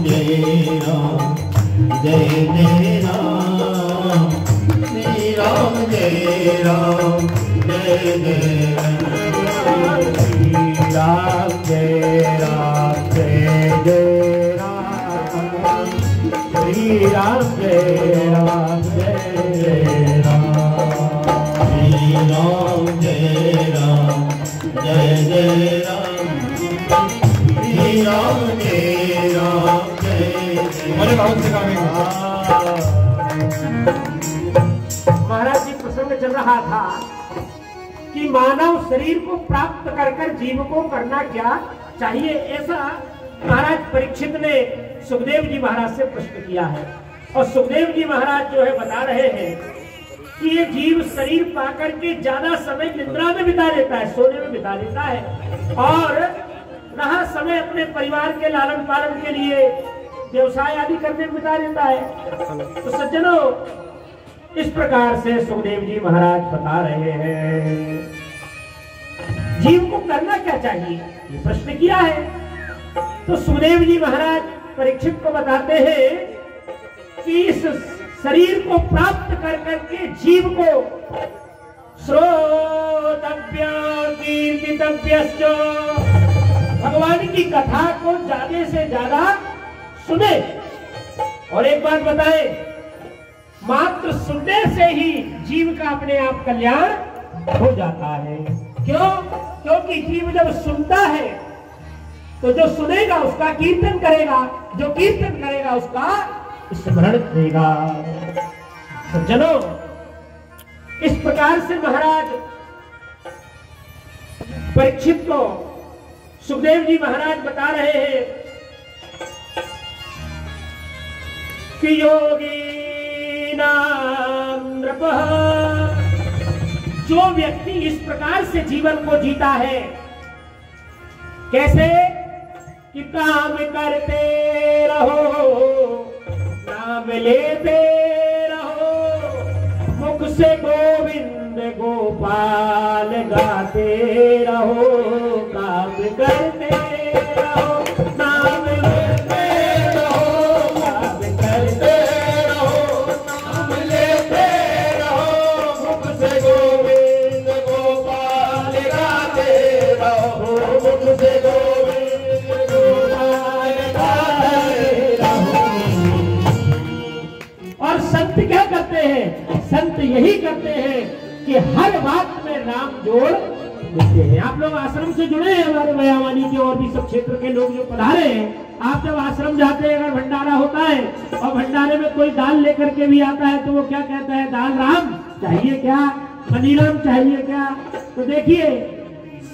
जय राम जय जय राम श्री राम जय राम जय जय राम श्री राम जय राम जय जय राम श्री राम जय राम जय जय राम श्री राम जय राम जय जय राम श्री राम जय राम जय महाराज जी प्रसंग चल रहा था कि मानव शरीर को प्राप्त कर कर जीव को करना क्या चाहिए, ऐसा महाराज परीक्षित ने सुखदेव जी महाराज से प्रश्न किया है। और सुखदेव जी महाराज जो है बता रहे हैं कि ये जीव शरीर पाकर के ज्यादा समय निद्रा में बिता देता है, सोने में बिता देता है, और रहा समय अपने परिवार के लालन पालन के लिए व्यवसाय आदि करने में बिता देता है। तो सज्जनों, इस प्रकार से सुखदेव जी महाराज बता रहे हैं जीव को करना क्या चाहिए, ये प्रश्न किया है। तो सुखदेव जी महाराज परीक्षित को बताते हैं कि इस शरीर को प्राप्त कर करके जीव को श्रोतव्य कीर्तितव्यश्च, भगवान की कथा को ज्यादा से ज्यादा सुने। और एक बात बताए, मात्र सुनने से ही जीव का अपने आप कल्याण हो जाता है। क्यों? क्योंकि जीव जब सुनता है तो जो सुनेगा उसका कीर्तन करेगा, जो कीर्तन करेगा उसका स्मरण करेगा। सज्जनों, इस प्रकार से महाराज परीक्षित को सुखदेव जी महाराज बता रहे हैं कि योगी नाम नृपः, जो व्यक्ति इस प्रकार से जीवन को जीता है, कैसे कि काम करते रहो, नाम लेते रहो, मुख से गोविंद गोपाल गाते रहो, काम करते रहो, नाम लेते रहो, काम करते रहो, नाम लेते रहो, मुख से गोविंद गोपाल गाते रहो, मुख से गोविंद गोपाल गाते रहो। और संत क्या करते हैं? संत यही करते हैं कि हर बात में राम जोड़ देते हैं। आप लोग आश्रम से जुड़े हैं, हमारे बयावानी के और भी सब क्षेत्र के लोग जो पधारे हैं, आप जब आश्रम जाते हैं, अगर भंडारा होता है और भंडारे में कोई दाल लेकर के भी आता है तो वो क्या कहता है? दाल राम चाहिए क्या? मनीराम चाहिए क्या? तो देखिए,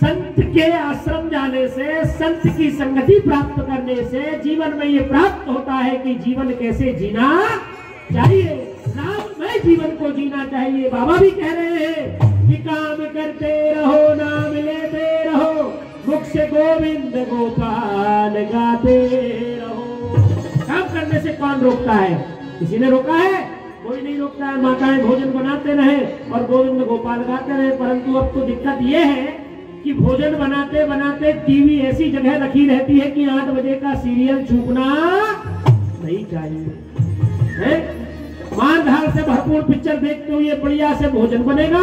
संत के आश्रम जाने से, संत की संगति प्राप्त करने से जीवन में ये प्राप्त होता है कि जीवन कैसे जीना चाहिए, राममय जीवन को जीना चाहिए। बाबा भी कह रहे हैं कि काम करते रहो, नाम लेते रहो, मुख से गोविंद गोपाल गाते रहो। काम करने से कौन रोकता है? किसी ने रोका है? कोई नहीं रोकता है। माताएं भोजन बनाते रहे और गोविंद गोपाल गाते रहे। परंतु अब तो दिक्कत यह है कि भोजन बनाते बनाते टीवी ऐसी जगह रखी रहती है कि 8 बजे का सीरियल चूकना नहीं चाहिए। मार-धार से भरपूर पिक्चर देखते हुए बढ़िया से भोजन बनेगा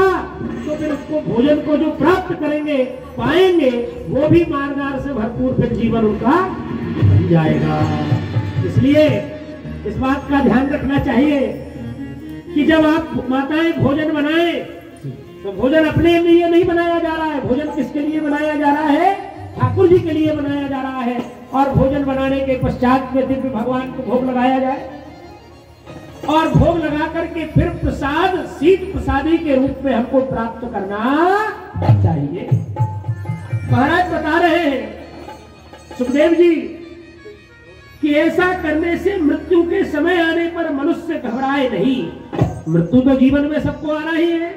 तो फिर उसको भोजन को जो प्राप्त करेंगे पाएंगे वो भी मार-धार से भरपूर फिर जीवन उनका बन जाएगा। इसलिए इस बात का ध्यान रखना चाहिए कि जब आप माताएं भोजन बनाएं तो भोजन अपने लिए नहीं बनाया जा रहा है। भोजन किसके लिए बनाया जा रहा है? ठाकुर जी के लिए बनाया जा रहा है। और भोजन बनाने के पश्चात में दिव्य भगवान को भोग लगाया जाए और भोग लगा करके फिर प्रसाद शीत प्रसादी के रूप में हमको प्राप्त करना चाहिए। महाराज बता रहे हैं सुखदेव जी कि ऐसा करने से मृत्यु के समय आने पर मनुष्य घबराए नहीं। मृत्यु तो जीवन में सबको आना ही है,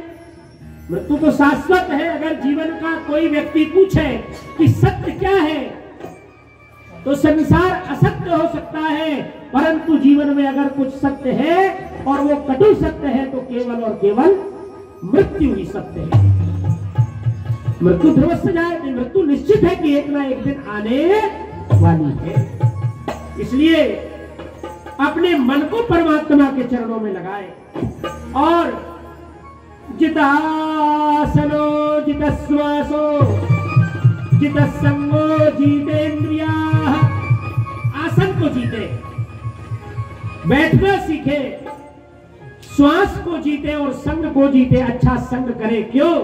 मृत्यु तो शाश्वत है। अगर जीवन का कोई व्यक्ति पूछे कि सत्य क्या है तो संसार असत्य हो सकता है, परंतु जीवन में अगर कुछ सत्य है और वो कटु सत्य है तो केवल और केवल मृत्यु ही सत्य है। मृत्यु ध्रुवस्य जायते, मृत्यु निश्चित है कि एक ना एक दिन आने वाली है। इसलिए अपने मन को परमात्मा के चरणों में लगाए और जितासनो जितश्वासो जितसंगो जीतेन्द्रिया, आसन को जीते, बैठना सीखे, श्वास को जीते और संग को जीते, अच्छा संग करे। क्यों?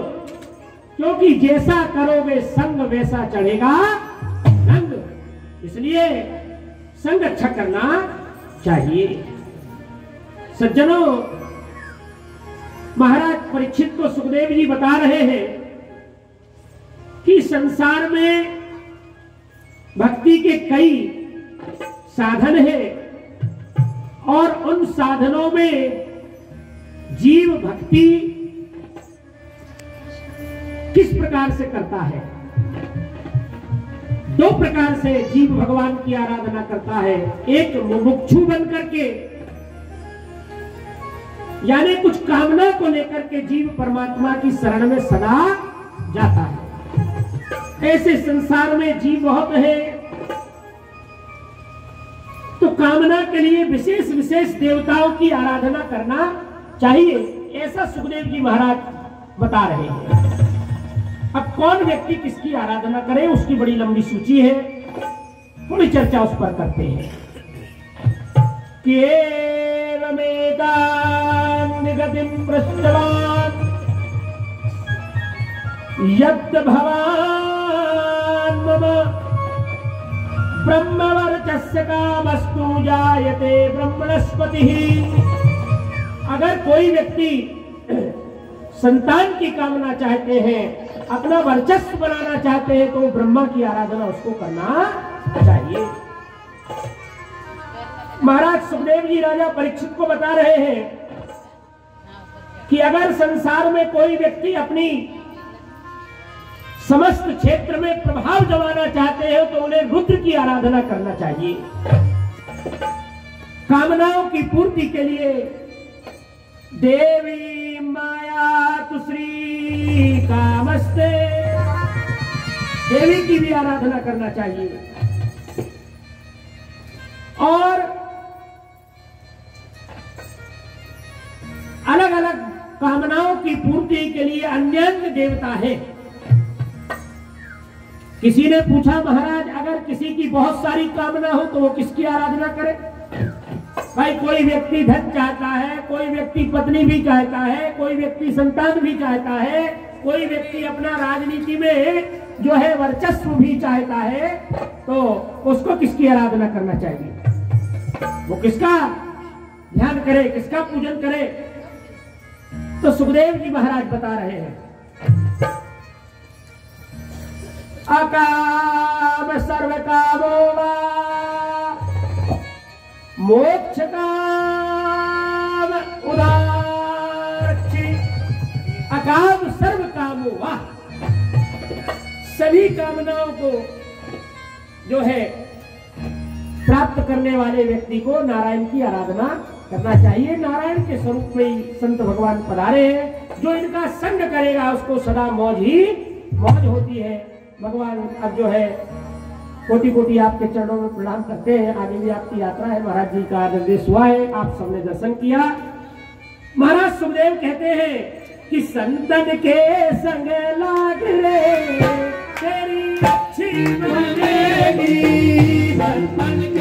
क्योंकि जैसा करोगे संग वैसा चढ़ेगा रंग। इसलिए संग अच्छा करना चाहिए। सज्जनों, महाराज परीक्षित को सुखदेव जी बता रहे हैं कि संसार में भक्ति के कई साधन हैं और उन साधनों में जीव भक्ति किस प्रकार से करता है? दो प्रकार से जीव भगवान की आराधना करता है। एक मुमुक्षु बन करके, यानी कुछ कामना को लेकर के जीव परमात्मा की शरण में सदा जाता है। ऐसे संसार में जीव बहुत है, तो कामना के लिए विशेष विशेष देवताओं की आराधना करना चाहिए, ऐसा सुखदेव जी महाराज बता रहे हैं। अब कौन व्यक्ति किसकी आराधना करे, उसकी बड़ी लंबी सूची है, थोड़ी चर्चा उस पर करते हैं। गतिम पृष्ठवान यद् भवान मम ब्रह्मवर्चस्य कामस्तु जायते ब्रह्मणस्पतिः। अगर कोई व्यक्ति संतान की कामना चाहते हैं, अपना वर्चस्व बनाना चाहते हैं, तो ब्रह्मा की आराधना उसको करना चाहिए। महाराज सुखदेव जी राजा परीक्षित को बता रहे हैं कि अगर संसार में कोई व्यक्ति अपनी समस्त क्षेत्र में प्रभाव जमाना चाहते हैं, तो उन्हें रुद्र की आराधना करना चाहिए। कामनाओं की पूर्ति के लिए देवी माया तुश्री कामस्ते, देवी की भी आराधना करना चाहिए। और अलग अलग कामनाओं की पूर्ति के लिए अन्य देवता है। किसी ने पूछा, महाराज अगर किसी की बहुत सारी कामना हो तो वो किसकी आराधना करे? भाई कोई व्यक्ति धन चाहता है, कोई व्यक्ति पत्नी भी चाहता है, कोई व्यक्ति संतान भी चाहता है, कोई व्यक्ति अपना राजनीति में जो है वर्चस्व भी चाहता है, तो उसको किसकी आराधना करना चाहिए? वो किसका ध्यान करे, किसका पूजन करे? तो सुखदेव जी महाराज बता रहे हैं, अकाम सर्व कामो वा मोक्ष काम उदारक्षि। अकाम सर्व कामो वा, सभी कामनाओं को जो है प्राप्त करने वाले व्यक्ति को नारायण की आराधना करना चाहिए। नारायण के स्वरूप में ही संत भगवान पधारे हैं। जो इनका संग करेगा उसको सदा मौज ही मौज होती है। भगवान अब जो है कोटि कोटि आपके चरणों में प्रणाम करते हैं। आगे भी आपकी यात्रा है, महाराज जी का निर्देश हुआ है, आप सबने दर्शन किया। महाराज सुखदेव कहते हैं कि संतन के संग लाग रे तेरी अच्छी बनेगी, संतन